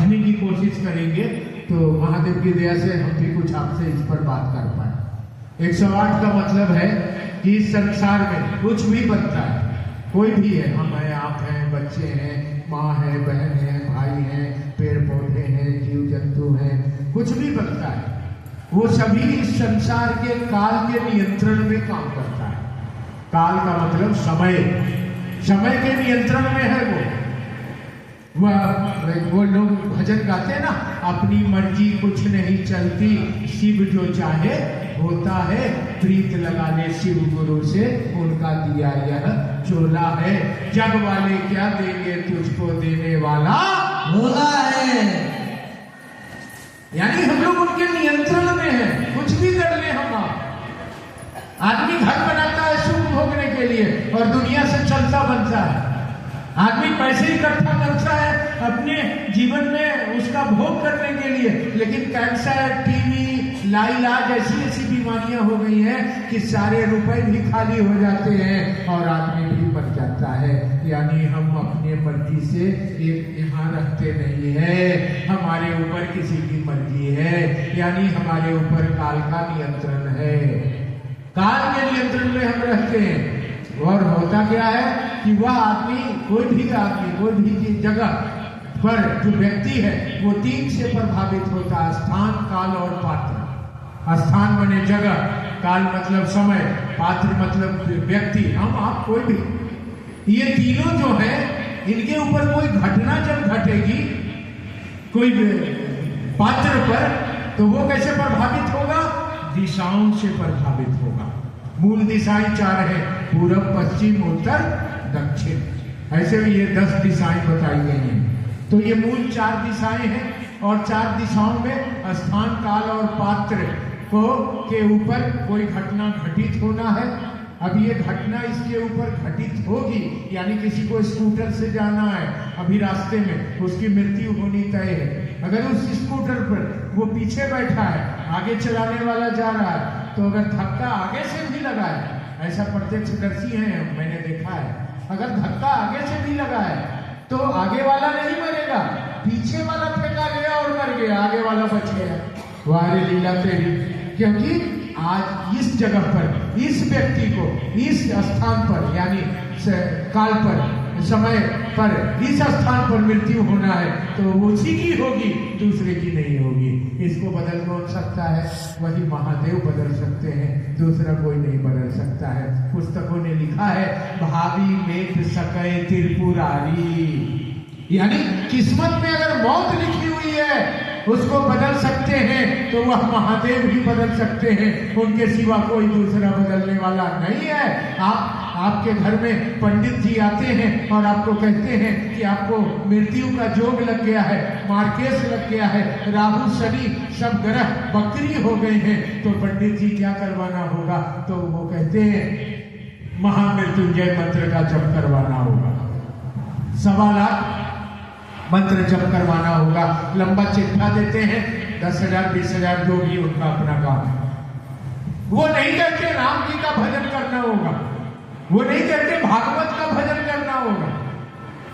समझने की कोशिश करेंगे तो महादेव की दया से हम भी कुछ आपसे इस पर बात कर पाए। 108 का मतलब है कि इस संसार में कुछ भी बनता है, कोई भी है, हम हैं, आप हैं, बच्चे हैं, माँ है, बहन है, भाई हैं, पेड़ पौधे हैं, जीव जंतु हैं, कुछ भी बनता है, वो सभी इस संसार के काल के नियंत्रण में काम करता है। काल का मतलब समय, समय के नियंत्रण में है वो लोग भजन गाते ना, अपनी मर्जी कुछ नहीं चलती, शिव जो चाहे होता है, प्रीत लगा ले शिव गुरु से, उनका दिया यह चोला है, जग वाले क्या देंगे तुझको, देने वाला भोला है। यानी हम लोग उनके नियंत्रण में हैं, कुछ भी कर ले हम। आदमी घर बनाता है सुख भोगने के लिए और दुनिया से चलता बनता है। आदमी पैसे इकट्ठा करता है अपने जीवन में उसका भोग करने के लिए, लेकिन कैंसर, टीवी, लाइलाज ऐसी ऐसी बीमारियां हो गई हैं कि सारे रुपए भी खाली हो जाते हैं और आदमी भी मर जाता है। यानी हम अपने मर्जी से एक यहाँ रहते नहीं है, हमारे ऊपर किसी की मर्जी है, यानी हमारे ऊपर काल का नियंत्रण है। काल के नियंत्रण में हम रहते हैं। और होता क्या है कि वह आदमी, कोई भी आदमी, कोई भी जगह पर जो व्यक्ति है वो 3 से प्रभावित होता है, स्थान, काल और पात्र। स्थान माने जगह, काल मतलब समय, पात्र मतलब व्यक्ति, हम आप कोई भी। ये तीनों जो है इनके ऊपर कोई घटना जब घटेगी कोई पात्र पर, तो वो कैसे प्रभावित होगा? दिशाओं से प्रभावित होगा। मूल दिशाएं 4 है, पूरब, पश्चिम, उत्तर, दक्षिण। ऐसे में ये 10 दिशाएं बताई गई हैं। तो ये मूल 4 दिशाएं हैं और 4 दिशाओं में स्थान, काल और पात्र को के ऊपर कोई घटना घटित होना है। अब ये घटना इसके ऊपर घटित होगी, यानी किसी को स्कूटर से जाना है, अभी रास्ते में उसकी मृत्यु होनी तय है। अगर उस स्कूटर पर वो पीछे बैठा है, आगे चलाने वाला जा रहा है, तो अगर धक्का आगे से भी लगा है, ऐसा प्रत्यक्षदर्शी है, मैंने देखा है, अगर धक्का आगे से भी लगा है तो आगे वाला नहीं मरेगा, पीछे वाला फेंका गया और मर गया, आगे वाला बच गया। वारे लीला तेरी, क्योंकि आज इस जगह पर, इस व्यक्ति को इस स्थान पर, यानी काल पर, समय पर, इस स्थान पर मृत्यु होना है, तो उसी की होगी, दूसरे की नहीं होगी। इसको बदल कौन सकता है? वही महादेव बदल सकते हैं, दूसरा कोई नहीं बदल सकता है। पुस्तकों ने लिखा है, भावी मेट सके त्रिपुरारी, यानी किस्मत में अगर मौत लिखी हुई है उसको बदल सकते हैं तो वह महादेव ही बदल सकते हैं, उनके सिवा कोई दूसरा बदलने वाला नहीं है। आपके घर में पंडित जी आते हैं और आपको कहते हैं कि आपको मृत्यु का जोग लग गया है, मार्केस लग गया है, राहु शनि सब ग्रह बकरी हो गए हैं, तो पंडित जी क्या करवाना होगा? तो वो कहते हैं महामृत्युंजय मंत्र का जप करवाना होगा, 1.25 लाख मंत्र जप करवाना होगा। लंबा चिट्ठा देते हैं, 10,000 20,000 जो भी उनका अपना काम है। वो नहीं कहते राम जी का भजन करना होगा, वो नहीं कहते भागवत का भजन करना होगा,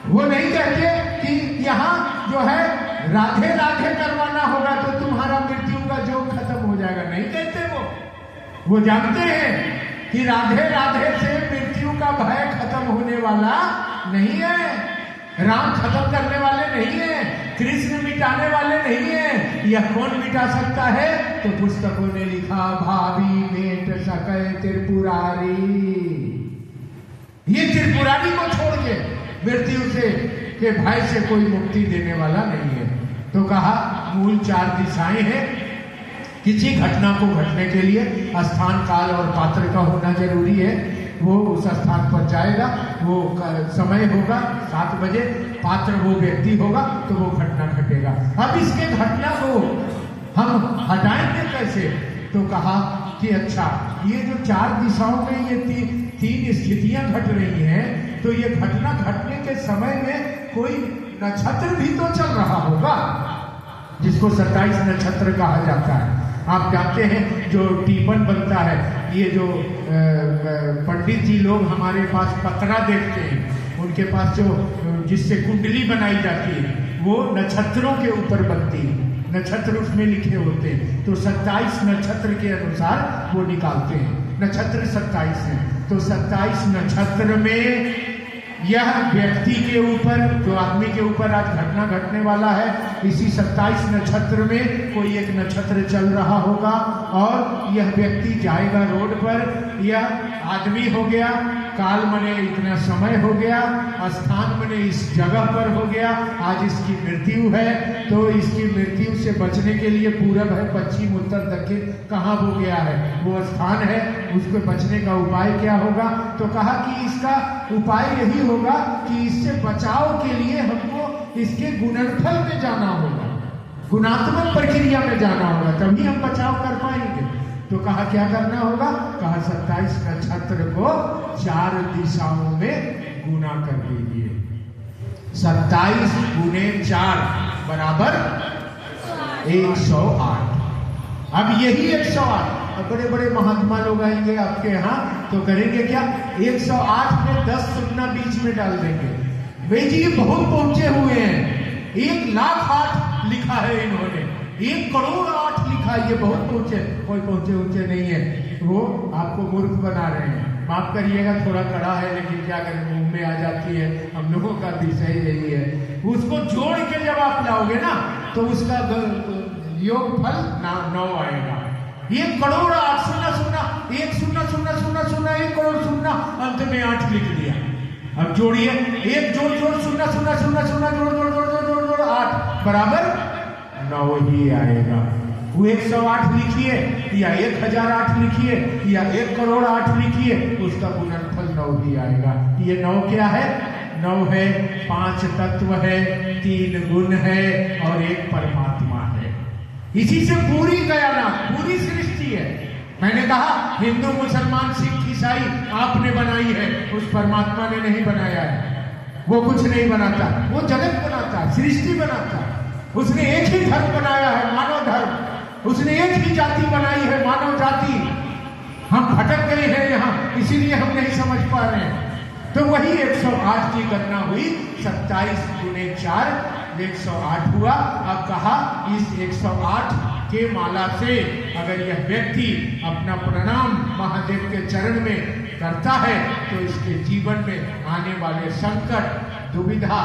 वो नहीं कहते कि यहाँ जो है राधे राधे करवाना होगा तो तुम्हारा मृत्यु का जोग खत्म हो जाएगा, नहीं कहते। वो जानते हैं कि राधे राधे से मृत्यु का भय खत्म होने वाला नहीं है, राम खत्म करने वाले नहीं है, कृष्ण मिटाने वाले नहीं है। यह कौन मिटा सकता है? तो पुस्तकों ने लिखा, भावी मेट सके त्रिपुरारी। ये त्रिपुरारी को छोड़ के मृत्यु से के भय से कोई मुक्ति देने वाला नहीं है। तो कहा मूल 4 दिशाएं हैं। किसी घटना को घटने के लिए स्थान, काल और पात्र का होना जरूरी है। वो उस स्थान पर जाएगा, वो समय होगा 7 बजे, पात्र वो व्यक्ति होगा, तो वो घटना घटेगा। अब इसके घटना को हम हटाएंगे कैसे? तो कहा कि अच्छा, ये जो 4 दिशाओं में ये 3 स्थितियां घट रही हैं, तो ये घटना घटने के समय में कोई नक्षत्र भी तो चल रहा होगा, जिसको 27 नक्षत्र कहा जाता है। आप जानते हैं जो टीपन बनता है, ये जो पंडित जी लोग हमारे पास पतरा देखते हैं, उनके पास जो जिससे कुंडली बनाई जाती है, वो नक्षत्रों के ऊपर बनती है, नक्षत्र उसमें लिखे होते हैं, तो 27 नक्षत्र के अनुसार वो निकालते हैं। नक्षत्र 27 हैं, तो 27 नक्षत्र में यह व्यक्ति के ऊपर, जो आदमी के ऊपर आज घटना घटने वाला है, इसी 27 नक्षत्र में कोई एक नक्षत्र चल रहा होगा और यह व्यक्ति जाएगा रोड पर। यह आदमी हो गया, काल मने इतना समय हो गया, स्थान मने इस जगह पर हो गया, आज इसकी मृत्यु है, तो इसकी मृत्यु से बचने के लिए पूरब है, पश्चिम, उत्तर, दक्षिण कहाँ हो गया है, वो स्थान है, उसको बचने का उपाय क्या होगा? तो कहा कि इसका उपाय यही होगा कि इससे बचाव के लिए हमको इसके गुणनफल में जाना होगा, गुणात्मक प्रक्रिया में जाना होगा, तभी हम बचाव कर पाएंगे। तो कहा क्या करना होगा? कहा 27 नक्षत्र को 4 दिशाओं में गुना कर दीजिए। 27 गुने 4 बराबर 108। अब यही 108, अब बड़े बड़े महात्मा लोग आएंगे आपके यहाँ तो करेंगे क्या? 108 में 10 शून्य बीच में डाल देंगे। वे जी बहुत पहुंचे हुए हैं, 1,08,000 लिखा है इन्होंने, 1,08,00,000 लिखा है, ये बहुत पहुंचे। कोई पहुंचे नहीं है, वो आपको मूर्ख बना रहे हैं। माफ करिएगा, थोड़ा कड़ा है, लेकिन क्या करें, मुंह में आ जाती है, हम लोगों का विषय यही है। उसको जोड़ के जब आप लाओगे ना तो उसका योग फल 9 आएगा। 1,08,00,000, 1 करोड़ शून्य, अंत में 8 लिख दिया। अब जोड़िए, 1 जोड़ 0 जोड़ 8 बराबर 9 ही आएगा। वो 108 लिखिए या 1008 लिखिए या 1,08,00,000 लिखिए, उसका गुणनफल 9 ही आएगा। ये 9 क्या है? 9 है 5 तत्व है, 3 गुण है और 1 परमात्मा है। इसी से पूरी कायनात, पूरी सृष्टि है। मैंने कहा हिंदू, मुसलमान, सिख, ईसाई आपने बनाई है, उस परमात्मा ने नहीं बनाया है। वो कुछ नहीं बनाता, वो जगत बनाता, सृष्टि बनाता। उसने एक ही धर्म बनाया है, मानव धर्म। उसने एक ही जाति बनाई है, मानव जाति। हम भटक गए हैं यहाँ, इसीलिए हम नहीं समझ पा रहे हैं। तो वही 108 की गणना हुई, 27 गुने 4 108 हुआ। अब कहा इस 108 के माला से अगर यह व्यक्ति अपना प्रणाम महादेव के चरण में करता है तो इसके जीवन में आने वाले संकट, दुविधा,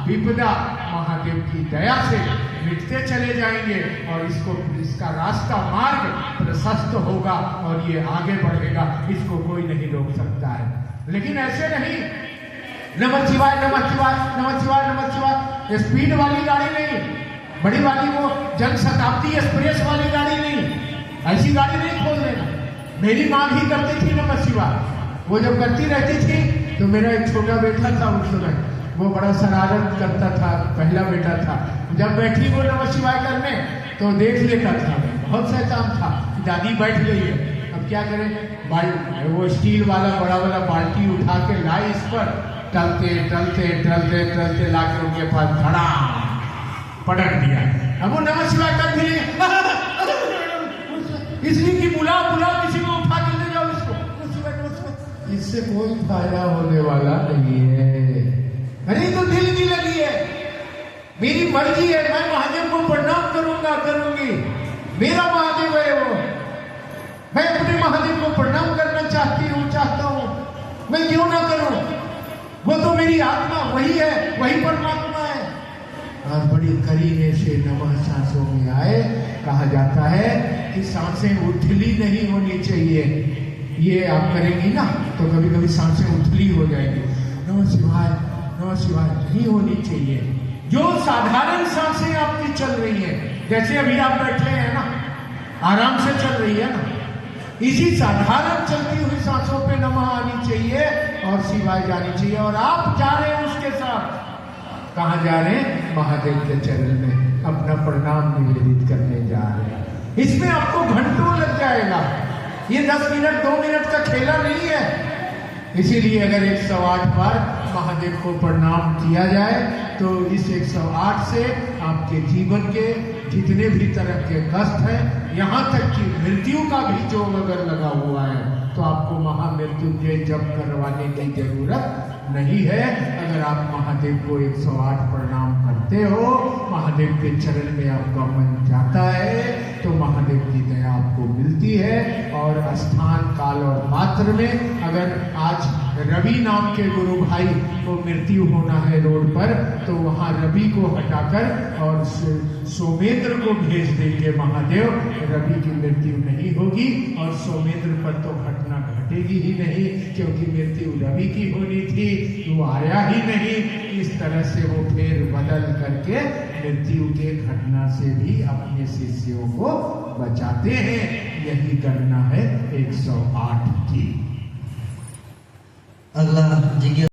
विपदा महादेव की दया से मिटते चले जाएंगे और इसका रास्ता, मार्ग प्रशस्त होगा और ये आगे बढ़ेगा। इसको कोई नहीं रोक सकता है। लेकिन ऐसे नहीं, नमः शिवाय नमः शिवाय नमः शिवाय नमः शिवाय, स्पीड वाली गाड़ी नहीं, बड़ी वाली वो जन शताब्दी एक्सप्रेस वाली गाड़ी नहीं, ऐसी गाड़ी नहीं खोल देना। मेरी माँ भी करती थी नमः शिवाय। वो जब करती रहती थी तो मेरा एक छोटा बेटा था उस समय, वो बड़ा शरारत करता था, पहला बेटा था। जब बैठी वो नमः शिवाय करने तो देख लेता था, बहुत शैतान था। दादी बैठ गई है, अब क्या करें, वो स्टील वाला बड़ा वाला बाल्टी उठा के लाई इस पर, टलते टलते टलते टलते लाके उनके पास खड़ा पटक दिया। अब वो नमः शिवाय कर भी इसलिए कि बुला किसी को उठा के ले जाओ इसको, इससे कोई फायदा होने वाला नहीं है। अरे तो दिल की लगी है, मेरी मर्जी है, मैं महादेव को प्रणाम करूंगी, मेरा महादेव है वो, मैं अपने महादेव को प्रणाम करना चाहता हूँ, मैं क्यों ना करूं? वो तो मेरी आत्मा वही है, वही परमात्मा है। और बड़ी करीने से नमः सांसों में आए। कहा जाता है कि सांसें उथली नहीं होनी चाहिए। ये आप करेंगी ना तो कभी कभी सांसें उथली हो जाएंगी। नमः शिवाय नहीं होनी चाहिए। जो साधारण सांसें आपकी चल रही है, जैसे अभी आप बैठे हैं ना, आराम से चल रही है ना, इसी साधारण चलती हुई सांसों पे नमः आनी चाहिए और शिवाय जानी चाहिए। और आप जा रहे हैं उसके साथ, कहाँ जा रहे हैं? महादेव के चरण में अपना प्रणाम निवेदित करने जा रहे हैं। इसमें आपको घंटों लग जाएगा, ये 10 मिनट 2 मिनट का खेला नहीं है। इसीलिए अगर 108 बार महादेव को प्रणाम किया जाए तो इस 108 से आपके जीवन के जितने भी तरह के कष्ट हैं, यहाँ तक कि मृत्यु का भी जोग अगर लगा हुआ है तो आपको महामृत्युंजय जप करवाने की जरूरत नहीं है। अगर आप महादेव को 108 प्रणाम करते हो, महादेव के चरण में आपका मन जाता है, तो महादेव की दया आपको मिलती है। और स्थान काल और पात्र में अगर आज रवि नाम के गुरु भाई को मृत्यु होना है रोड पर, तो वहां रवि को हटाकर और सोमेंद्र को भेज देंगे महादेव, रवि की मृत्यु नहीं होगी और सोमेंद्र पर तो घटना घटेगी ही नहीं, क्योंकि मृत्यु रवि की होनी थी, वो आया ही नहीं। इस तरह से वो फेर बदल करके मृत्यु के घटना से भी अपने शिष्यों को बचाते हैं। यही गणना है 108 की। अगला जिज्ञासा